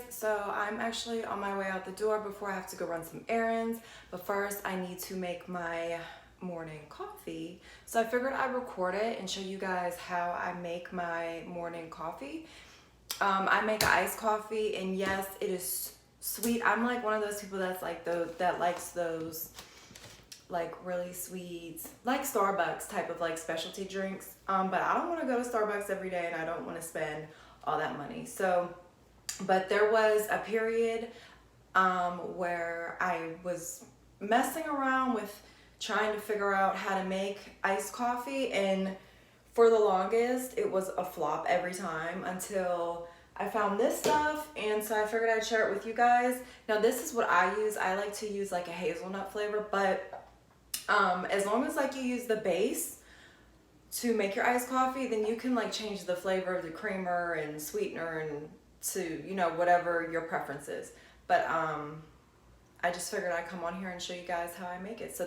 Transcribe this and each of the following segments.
So I'm actually on my way out the door before I have to go run some errands. But first I need to make my morning coffee. So I figured I'd record it and show you guys how I make my morning coffee. I make iced coffee, and yes, it is sweet. I'm like one of those people that's like that likes those like really sweet, like Starbucks type of like specialty drinks. But I don't want to go to Starbucks every day, and I don't want to spend all that money. So but there was a period where I was messing around with trying to figure out how to make iced coffee, and for the longest it was a flop every time until I found this stuff, and so I figured I'd share it with you guys. Now this is what I use. I like to use like a hazelnut flavor, but as long as like you use the base to make your iced coffee, then you can like change the flavor of the creamer and sweetener and to, you know, whatever your preference is. But I just figured I'd come on here and show you guys how I make it.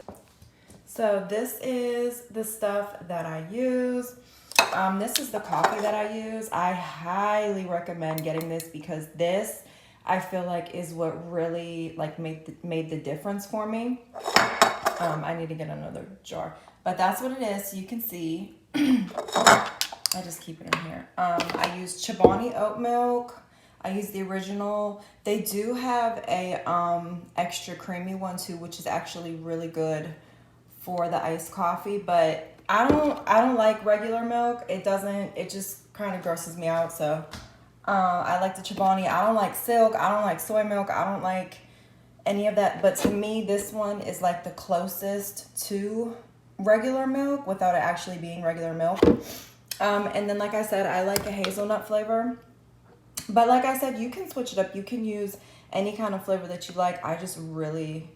So this is the stuff that I use. This is the coffee that I use. I highly recommend getting this because this, I feel like, is what really like made the difference for me. I need to get another jar, but that's what it is. So you can see. I just keep it in here. I use Chobani oat milk. I use the original. They do have a extra creamy one too, which is actually really good for the iced coffee. But I don't like regular milk. It just kind of grosses me out. So I like the Chobani. I don't like silk. I don't like soy milk. I don't like any of that. But to me, this one is like the closest to regular milk without it actually being regular milk. And then, like I said, I like a hazelnut flavor. But like I said, you can switch it up. You can use any kind of flavor that you like. I just really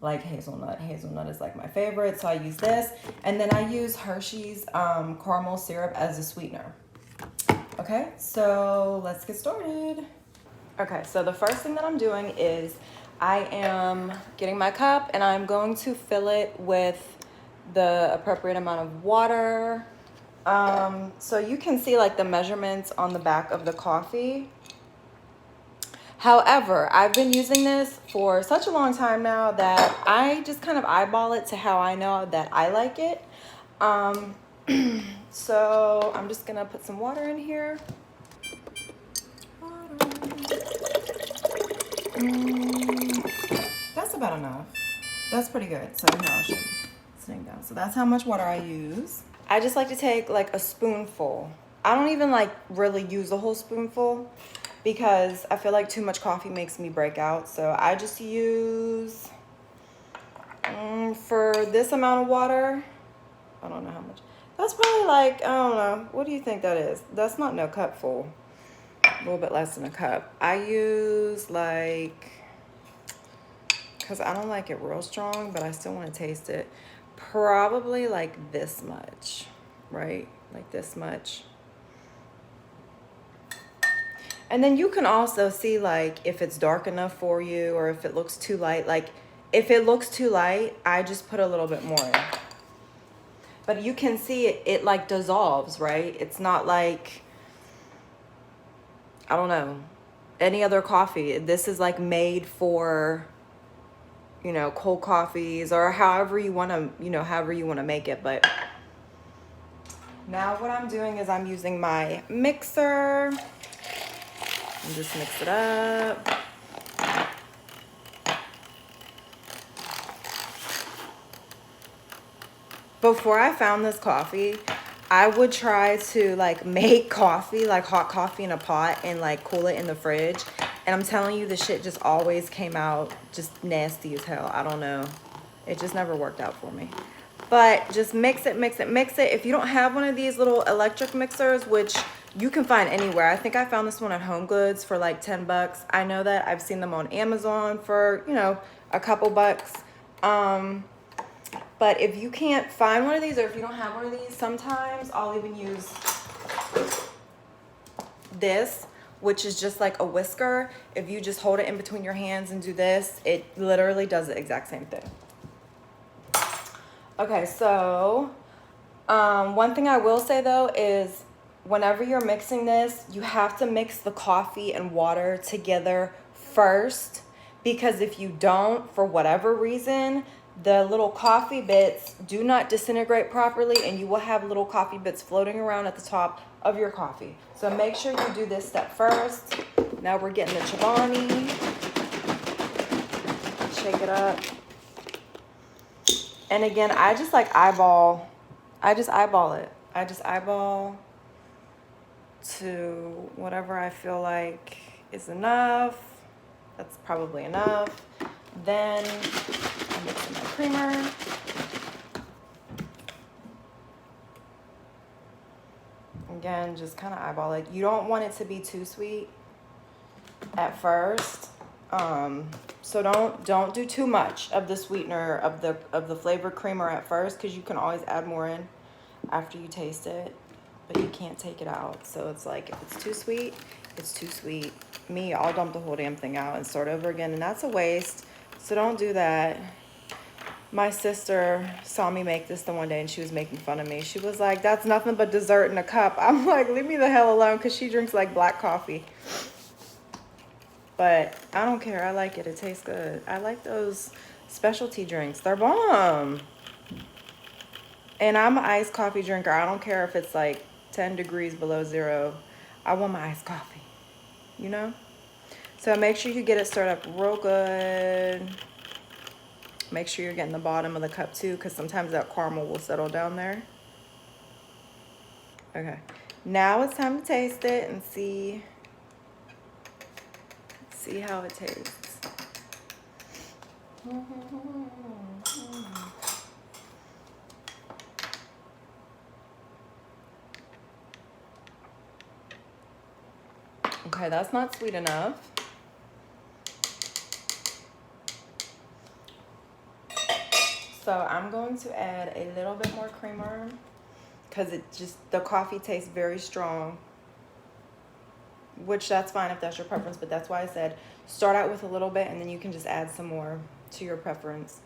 like hazelnut. Hazelnut is like my favorite, so I use this. And then I use Hershey's caramel syrup as a sweetener. Okay, so let's get started. Okay, so the first thing that I'm doing is I am getting my cup and I'm going to fill it with the appropriate amount of water. So you can see like the measurements on the back of the coffee. However, I've been using this for such a long time now that I just kind of eyeball it to how I know that I like it. So I'm just gonna put some water in here. That's about enough. That's pretty good. So now I should sitting down. So that's how much water I use. I just like to take like a spoonful. I don't even like really use a whole spoonful because I feel like too much coffee makes me break out. So I just use, for this amount of water, I don't know how much. That's probably like, I don't know. What do you think that is? That's not no cup full. A little bit less than a cup. I use like, because I don't like it real strong, but I still want to taste it. Probably like this much, right? Like this much. And then you can also see like if it's dark enough for you or if it looks too light. Like if it looks too light, I just put a little bit more in. But you can see it like dissolves, right? It's not like, I don't know, any other coffee. This is like made for, you know, cold coffees or however you want to, you know, however you want to make it. But now what I'm doing is I'm using my mixer and just mix it up. Before I found this coffee, I would try to like make coffee, like hot coffee in a pot and like cool it in the fridge. And I'm telling you, the shit just always came out just nasty as hell. I don't know. It just never worked out for me. But just mix it, mix it, mix it. If you don't have one of these little electric mixers, which you can find anywhere. I think I found this one at Home Goods for like 10 bucks. I know that I've seen them on Amazon for, you know, a couple bucks. But if you can't find one of these or if you don't have one of these, sometimes I'll even use this, which is just like a whisker. If you just hold it in between your hands and do this, it literally does the exact same thing. Okay, so one thing I will say though is whenever you're mixing this, you have to mix the coffee and water together first, because if you don't, for whatever reason, the little coffee bits do not disintegrate properly and you will have little coffee bits floating around at the top of your coffee. So make sure you do this step first. Now we're getting the Chobani. Shake it up. And again, I just like eyeball. I just eyeball it. I just eyeball to whatever I feel like is enough. That's probably enough. Then I'm mixing my creamer. Again, just kind of eyeball it. You don't want it to be too sweet at first. So don't do too much of the sweetener of the flavored creamer at first, because you can always add more in after you taste it, but you can't take it out. So it's like, if it's too sweet, it's too sweet. Me, I'll dump the whole damn thing out and start over again, and that's a waste. So don't do that. My sister saw me make this the one day and she was making fun of me. She was like, that's nothing but dessert in a cup. I'm like, leave me the hell alone, because she drinks like black coffee. But I don't care. I like it. It tastes good. I like those specialty drinks. They're bomb. And I'm an iced coffee drinker. I don't care if it's like 10 degrees below zero. I want my iced coffee, you know? So make sure you get it stirred up real good. Make sure you're getting the bottom of the cup too, because sometimes that caramel will settle down there. Okay. Now it's time to taste it and see how it tastes. Okay, that's not sweet enough. So I'm going to add a little bit more creamer, because the coffee tastes very strong, which that's fine if that's your preference, but that's why I said start out with a little bit and then you can just add some more to your preference.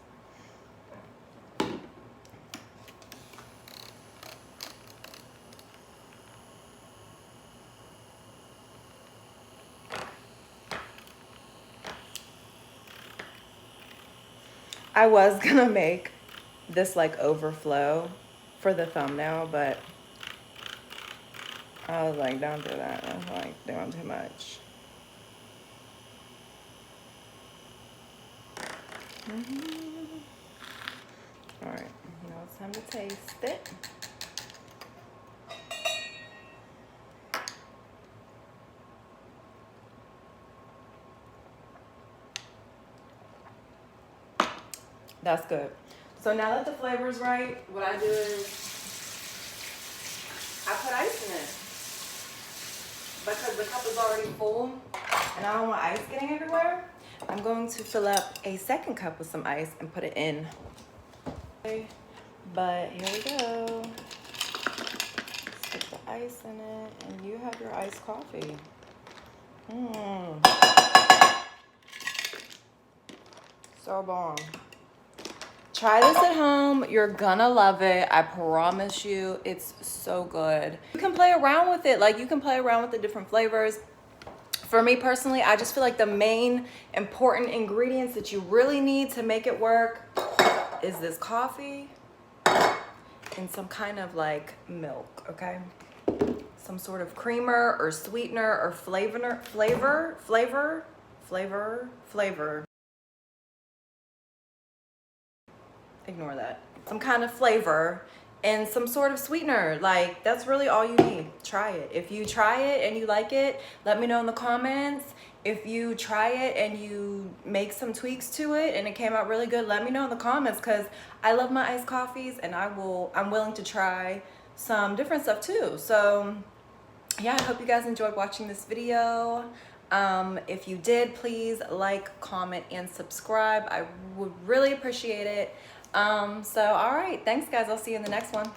I was gonna make this like overflow for the thumbnail, but I was like, don't do that. I was like doing too much. All right, now it's time to taste it. That's good. So now that the flavor's right, what I do is I put ice in it, because the cup is already full and I don't want ice getting everywhere. I'm going to fill up a second cup with some ice and put it in. Okay, but here we go. Stick the ice in it and you have your iced coffee. So bomb. Try this at home. You're gonna love it. I promise you, it's so good. You can play around with it. Like, you can play around with the different flavors. For me personally, I just feel like the main important ingredients that you really need to make it work is this coffee and some kind of like milk, okay? Some sort of creamer or sweetener or flavor. Ignore that. Some kind of flavor and some sort of sweetener. Like, that's really all you need. Try it. If you try it and you like it, let me know in the comments. If you try it and you make some tweaks to it and it came out really good, let me know in the comments, because I love my iced coffees and I'm willing to try some different stuff too. So yeah, I hope you guys enjoyed watching this video. If you did, please like, comment, and subscribe. I would really appreciate it. So all right, thanks guys. I'll see you in the next one.